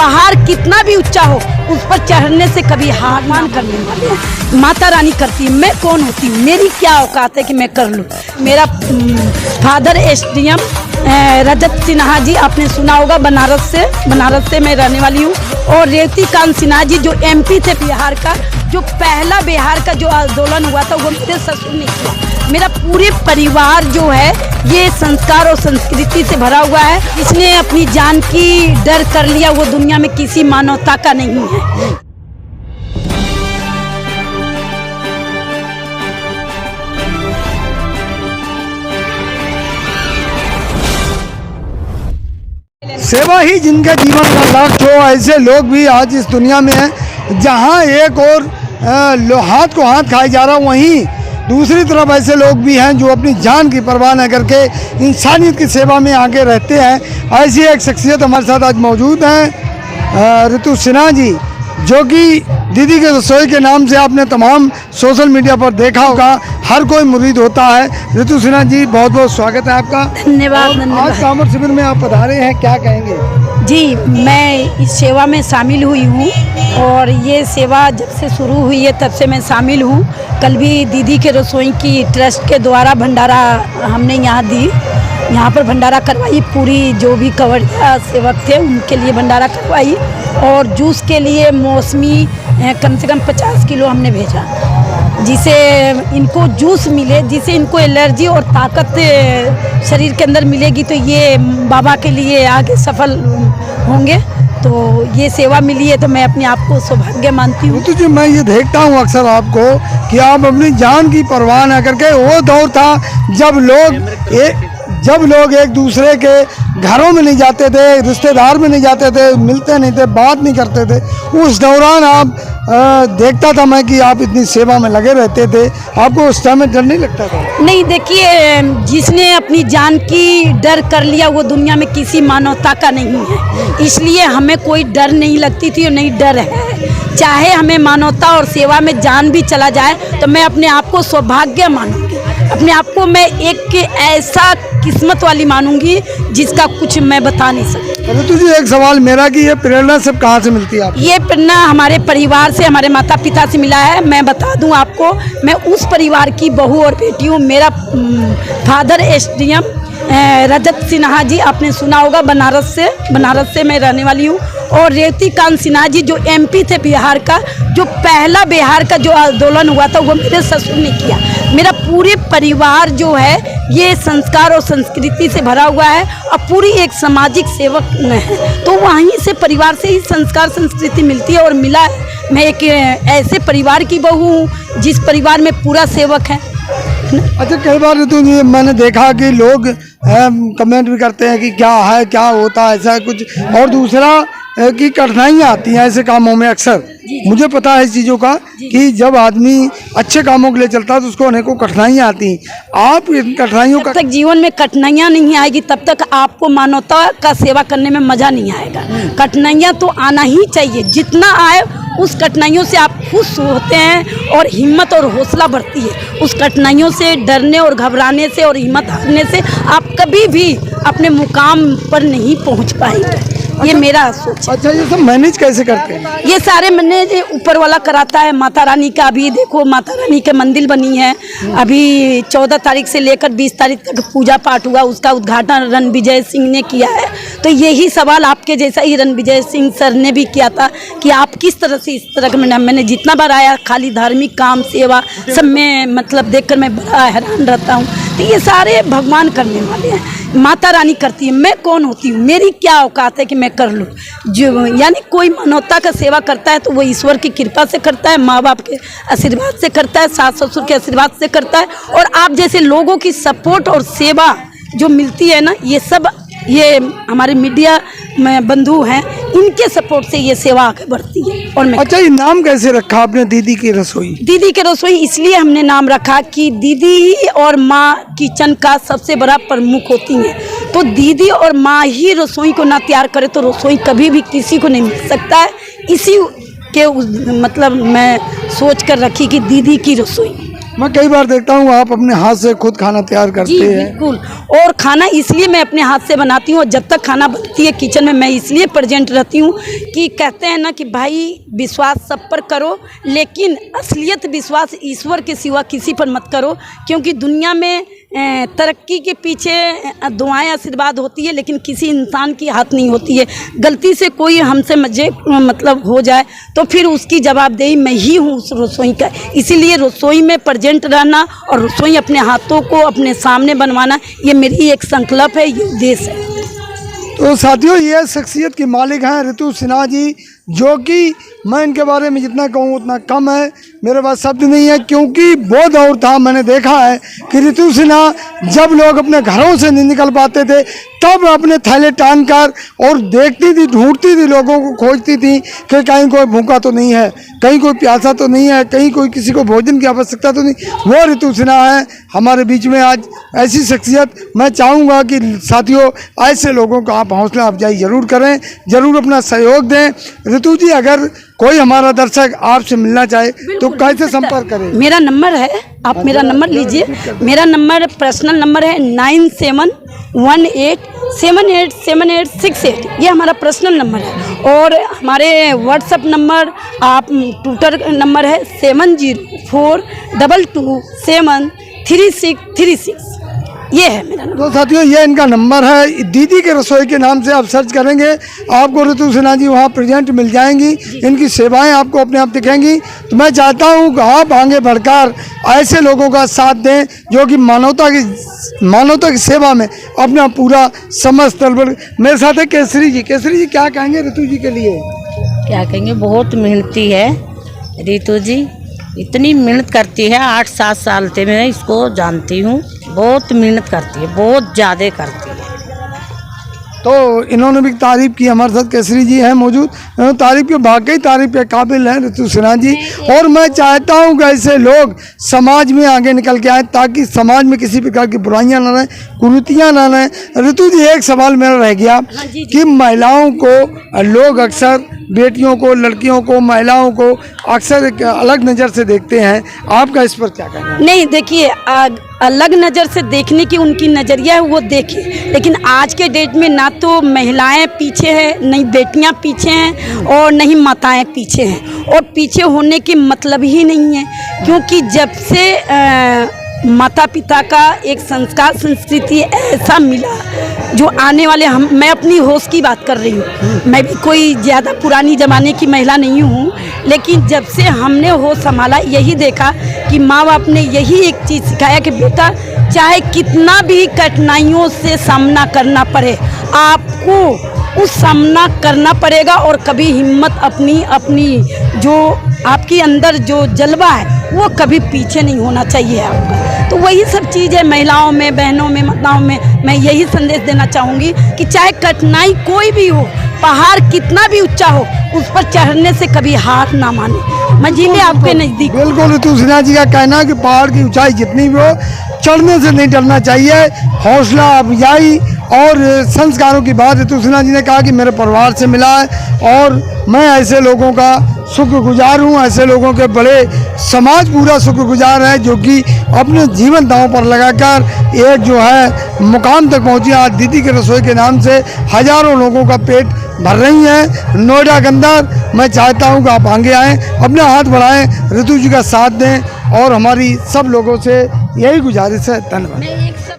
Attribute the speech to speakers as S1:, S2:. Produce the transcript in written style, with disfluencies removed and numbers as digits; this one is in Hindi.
S1: पहाड़ कितना भी ऊंचा हो उस पर चढ़ने से कभी हार मान करने वाले हैं। माता रानी करती है, मैं कौन होती हूँ, मेरी क्या औकात है कि मैं कर लूँ। मेरा फादर एसडीएम रजत सिन्हा जी, आपने सुना होगा, बनारस से मैं रहने वाली हूँ। और रेवती कांत सिन्हा जी जो एमपी थे बिहार का, जो पहला बिहार का जो आंदोलन हुआ था वो मेरे ससुर ने किया। मेरा पूरे परिवार जो है ये संस्कार और संस्कृति से भरा हुआ है। जिसने अपनी जान की डर कर लिया वो दुनिया में किसी मानवता का नहीं है।
S2: सेवा ही जिनका जीवन का लक्ष्य हो, ऐसे लोग भी आज इस दुनिया में हैं। जहां एक और हाथ को हाथ खाया जा रहा, वहीं दूसरी तरफ ऐसे लोग भी हैं जो अपनी जान की परवाह न करके इंसानियत की सेवा में आगे रहते हैं। ऐसी एक शख्सियत हमारे साथ आज मौजूद हैं, ऋतु सिन्हा जी, जो कि दीदी के रसोई के नाम से आपने तमाम सोशल मीडिया पर देखा होगा। हर कोई मुरीद होता है। ऋतु सिन्हा जी, बहुत बहुत स्वागत है आपका।
S1: धन्यवाद।
S2: आज कांवड़ शिविर में आप पधारे हैं, क्या कहेंगे?
S1: जी, मैं इस सेवा में शामिल हुई हूँ और ये सेवा जब से शुरू हुई है तब से मैं शामिल हूँ। कल भी दीदी के रसोई की ट्रस्ट के द्वारा भंडारा हमने यहाँ पर भंडारा करवाई। पूरी जो भी कवड़िया सेवक थे उनके लिए भंडारा करवाई। और जूस के लिए मौसमी कम से कम 50 किलो हमने भेजा, जिसे इनको जूस मिले, जिसे इनको एलर्जी और ताकत शरीर के अंदर मिलेगी तो ये बाबा के लिए आगे सफल होंगे। तो ये सेवा मिली है तो मैं अपने आप को सौभाग्य मानती हूँ।
S2: तो जी, मैं ये देखता हूँ अक्सर आपको कि आप अपनी जान की परवाह न करके, वो दौर था जब लोग एक दूसरे के घरों में नहीं जाते थे, रिश्तेदार में नहीं जाते थे, मिलते नहीं थे, बात नहीं करते थे, उस दौरान आप देखता था मैं कि आप इतनी सेवा में लगे रहते थे। आपको उस टाइम में डर नहीं लगता था?
S1: नहीं, देखिए, जिसने अपनी जान की डर कर लिया वो दुनिया में किसी मानवता का नहीं है। इसलिए हमें कोई डर नहीं लगती थी और नहीं डर है। चाहे हमें मानवता और सेवा में जान भी चला जाए तो मैं अपने आप को सौभाग्य मानूंगी। अपने आप को मैं एक ऐसा किस्मत वाली मानूंगी जिसका कुछ मैं बता नहीं सकती।
S2: ऋतु जी, एक सवाल मेरा कि ये प्रेरणा सब कहाँ से मिलती है आपको?
S1: ये प्रेरणा हमारे परिवार से, हमारे माता पिता से मिला है। मैं बता दूं आपको, मैं उस परिवार की बहू और बेटी हूँ। मेरा फादर एसडीएम रजत सिन्हा जी, आपने सुना होगा, बनारस से मैं रहने वाली हूँ। और रेवती कांत सिन्हा जी जो एमपी थे बिहार का, जो पहला बिहार का जो आंदोलन हुआ था वो मेरे ससुर ने किया। मेरा पूरे परिवार जो है ये संस्कार और संस्कृति से भरा हुआ है और पूरी एक सामाजिक सेवक है। तो वहीं से परिवार से ही संस्कार संस्कृति मिलती है और मिला है। मैं एक ऐसे परिवार की बहू हूँ जिस परिवार में पूरा सेवक है।
S2: अच्छा, कई बार ऋतु जी मैंने देखा कि लोग कमेंट भी करते हैं कि क्या है, क्या होता है, ऐसा कुछ। और दूसरा कि कठिनाइयाँ आती हैं ऐसे कामों में अक्सर। मुझे पता है इस चीज़ों का कि जब आदमी अच्छे कामों के लिए चलता है तो उसको अनेकों कठिनाइयाँ आती हैं। आप इन कठिनाइयों का,
S1: जब तक जीवन में कठिनाइयाँ नहीं आएगी तब तक आपको मानवता का सेवा करने में मज़ा नहीं आएगा। कठिनाइयाँ तो आना ही चाहिए, जितना आए उस कठिनाइयों से आप खुश होते हैं और हिम्मत और हौसला बढ़ती है। उस कठिनाइयों से डरने और घबराने से और हिम्मत हारने से आप कभी भी अपने मुकाम पर नहीं पहुंच पाएंगे। ये मेरा सोच है।
S2: अच्छा, ये सब मैनेज कैसे करते हैं?
S1: ये सारे मैनेज ऊपर वाला कराता है। माता रानी का अभी देखो, माता रानी के मंदिर बनी है। अभी 14 तारीख से लेकर 20 तारीख तक पूजा पाठ हुआ, उसका उद्घाटन रणविजय सिंह ने किया है। तो यही सवाल आपके जैसा ही रणविजय सिंह सर ने भी किया था कि आप किस तरह से इस तरह का। मैंने जितना बार आया, खाली धार्मिक काम, सेवा सब में मतलब देखकर मैं बड़ा हैरान रहता हूँ। तो ये सारे भगवान करने वाले हैं, माता रानी करती है। मैं कौन होती हूँ, मेरी क्या औकात है कि मैं कर लूँ। जो यानी कोई मानवता का सेवा करता है तो वो ईश्वर की कृपा से करता है, माँ बाप के आशीर्वाद से करता है, सास ससुर के आशीर्वाद से करता है। और आप जैसे लोगों की सपोर्ट और सेवा जो मिलती है ना, ये सब ये हमारे मीडिया में बंधु हैं, इनके सपोर्ट से ये सेवा आगे बढ़ती है। और मैं
S2: अच्छा, ये नाम कैसे रखा आपने दीदी की रसोई?
S1: दीदी की रसोई इसलिए हमने नाम रखा कि दीदी ही और माँ किचन का सबसे बड़ा प्रमुख होती हैं। तो दीदी और माँ ही रसोई को ना तैयार करे तो रसोई कभी भी किसी को नहीं मिल सकता है। इसी के मतलब मैं सोच कर रखी कि दीदी की रसोई।
S2: मैं कई बार देखता हूँ आप अपने हाथ से खुद खाना तैयार करते
S1: जी
S2: हैं।
S1: बिल्कुल। और खाना इसलिए मैं अपने हाथ से बनाती हूँ, और जब तक खाना बनती है किचन में मैं इसलिए प्रेजेंट रहती हूँ कि कहते हैं ना कि भाई विश्वास सब पर करो, लेकिन असलियत विश्वास ईश्वर के सिवा किसी पर मत करो। क्योंकि दुनिया में तरक्की के पीछे दुआएं आशीर्वाद होती है, लेकिन किसी इंसान की हाथ नहीं होती है। गलती से कोई हमसे मतलब हो जाए तो फिर उसकी जवाबदेही मैं ही हूँ उस रसोई का। इसीलिए रसोई में प्रेजेंट रहना और रसोई अपने हाथों को अपने सामने बनवाना, ये मेरी एक संकल्प है, ये उद्देश्य है।
S2: तो साथियों, ये शख्सियत की मालिक हैं ऋतु सिन्हा जी, जो कि मैं इनके बारे में जितना कहूँ उतना कम है, मेरे पास शब्द नहीं है। क्योंकि वो दौर था, मैंने देखा है कि ऋतु सिन्हा जब लोग अपने घरों से नहीं निकल पाते थे तब अपने थैले टांग कर और देखती थी, ढूंढती थी, लोगों को खोजती थी कि कहीं कोई भूखा तो नहीं है, कहीं कोई प्यासा तो नहीं है, कहीं कोई किसी को भोजन की आवश्यकता तो नहीं। वो ऋतु सिन्हा है हमारे बीच में आज। ऐसी शख्सियत मैं चाहूँगा कि साथियों, ऐसे लोगों को आप हौसला अफजाई ज़रूर करें, ज़रूर अपना सहयोग दें। ऋतु जी, अगर कोई हमारा दर्शक आपसे मिलना चाहे तो कैसे संपर्क करें?
S1: मेरा नंबर है, आप मेरा नंबर लीजिए। मेरा नंबर पर्सनल नंबर है 9718787868। ये हमारा पर्सनल नंबर है। और हमारे व्हाट्सएप नंबर, आप ट्विटर नंबर है 7042273636। ये है मेरा नंबर।
S2: तो साथियों, ये इनका नंबर है। दीदी के रसोई के नाम से आप सर्च करेंगे, आपको ऋतु सिन्हा जी वहाँ प्रेजेंट मिल जाएंगी। इनकी सेवाएं आपको अपने आप दिखेंगी। तो मैं चाहता हूँ कि आप आगे बढ़कर ऐसे लोगों का साथ दें जो कि मानवता की सेवा में अपना पूरा समस्त मेरे साथ है केसरी जी। केसरी जी, क्या कहेंगे ऋतु जी के लिए?
S3: क्या कहेंगे, बहुत मेहनती है ऋतु जी, इतनी मेहनत करती है। 8-7 साल से मैं इसको जानती हूँ, बहुत मेहनत करती है, बहुत ज़्यादा करती है।
S2: तो इन्होंने भी तारीफ की, हमारे साथ केसरी जी हैं मौजूद, तारीफ के वाकई तारीफ के काबिल हैं ऋतु सिन्हा जी। और मैं चाहता हूं कि ऐसे लोग समाज में आगे निकल के आए ताकि समाज में किसी प्रकार की बुराइयां ना रहें, कुरीतियां ना रहें। ऋतु जी, एक सवाल मेरा रह गया कि महिलाओं को लोग अक्सर, बेटियों को, लड़कियों को, महिलाओं को अक्सर एक अलग नज़र से देखते हैं, आपका इस पर क्या कहना है?
S1: नहीं, देखिए, अलग नज़र से देखने की उनकी नज़रिया है, वो देखिए। लेकिन आज के डेट में ना तो महिलाएं पीछे हैं, नहीं बेटियां पीछे हैं, और नहीं माताएं पीछे हैं। और पीछे होने की मतलब ही नहीं है, क्योंकि जब से माता पिता का एक संस्कार संस्कृति ऐसा मिला जो आने वाले मैं अपनी होश की बात कर रही हूँ। मैं भी कोई ज़्यादा पुरानी ज़माने की महिला नहीं हूँ, लेकिन जब से हमने होश संभाला, यही देखा कि माँ बाप ने यही एक चीज़ सिखाया कि बेटा, चाहे कितना भी कठिनाइयों से सामना करना पड़े, आपको उस सामना करना पड़ेगा। और कभी हिम्मत अपनी जो आपके अंदर जो जज्बा है वो कभी पीछे नहीं होना चाहिए आपका। तो वही सब चीज़ है महिलाओं में, बहनों में, माताओं में। मैं यही संदेश देना चाहूँगी कि चाहे कठिनाई कोई भी हो, पहाड़ कितना भी ऊंचा हो, उस पर चढ़ने से कभी हार ना माने। मंजिलें आपके नज़दीक।
S2: बिल्कुल, ऋतु सिन्हा जी का कहना है कि पहाड़ की ऊंचाई जितनी भी हो, चढ़ने से नहीं डरना चाहिए। हौसला अफजाई और संस्कारों की बात ऋतु सिन्हा जी ने कहा कि मेरे परिवार से मिला है और मैं ऐसे लोगों का शुक्रगुजार हूँ। ऐसे लोगों के बड़े समाज पूरा शुक्रगुजार है जो कि अपने जीवन दांव पर लगाकर एक जो है मुकाम तक पहुँची। आज दीदी के रसोई के नाम से हजारों लोगों का पेट भर रही हैं नोएडा के अंदर। मैं चाहता हूँ कि आप आगे आएँ, अपना हाथ बढ़ाएं, ऋतु जी का साथ दें और हमारी सब लोगों से यही गुजारिश है। धन्यवाद।